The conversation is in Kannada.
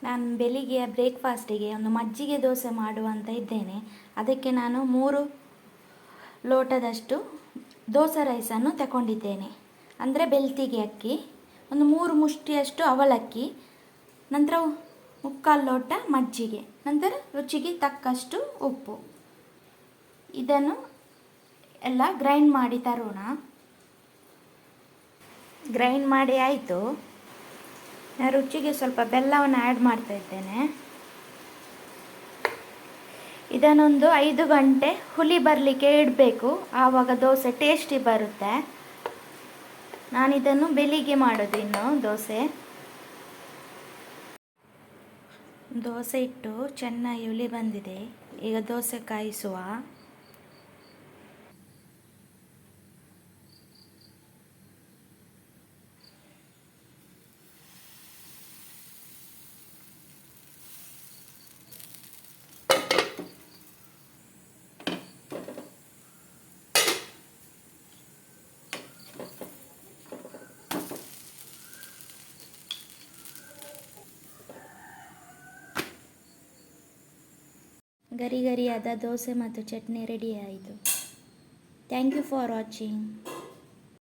ನಾನು ಬೆಳಿಗ್ಗೆ ಬ್ರೇಕ್ಫಾಸ್ಟಿಗೆ ಒಂದು ಮಜ್ಜಿಗೆ ದೋಸೆ ಮಾಡುವಂತ ಇದ್ದೇನೆ. ಅದಕ್ಕೆ ನಾನು 3 ಲೋಟದಷ್ಟು ದೋಸೆ ರೈಸನ್ನು ತಗೊಂಡಿದ್ದೇನೆ. ಅಂದರೆ ಬೆಳ್ತಿಗೆ ಅಕ್ಕಿ, ಒಂದು 3 ಮುಷ್ಟಿಯಷ್ಟು ಅವಲಕ್ಕಿ, ನಂತರ 3/4 ಲೋಟ ಮಜ್ಜಿಗೆ, ನಂತರ ರುಚಿಗೆ ತಕ್ಕಷ್ಟು ಉಪ್ಪು. ಇದನ್ನು ಎಲ್ಲ ಗ್ರೈಂಡ್ ಮಾಡಿ ತರೋಣ. ಗ್ರೈಂಡ್ ಮಾಡಿ ಆಯಿತು. ನಾನು ರುಚಿಗೆ ಸ್ವಲ್ಪ ಬೆಲ್ಲವನ್ನು ಆ್ಯಡ್ ಮಾಡ್ತಾ ಇದ್ದೇನೆ. ಇದನ್ನೊಂದು 5 ಗಂಟೆ ಹುಳಿ ಬರಲಿಕ್ಕೆ ಇಡಬೇಕು, ಆವಾಗ ದೋಸೆ ಟೇಸ್ಟಿ ಬರುತ್ತೆ. ನಾನಿದನ್ನು ಬೆಳಿಗ್ಗೆ ಮಾಡೋದು. ಇನ್ನು ದೋಸೆ ಇಟ್ಟು ಚೆನ್ನಾಗಿ ಹುಳಿ ಬಂದಿದೆ. ಈಗ ದೋಸೆ ಕಾಯಿಸುವ. ಗರಿ ಗರಿಯಾದ ದೋಸೆ ಮತ್ತು ಚಟ್ನಿ ರೆಡಿ ಆಯಿತು. Thank you for watching.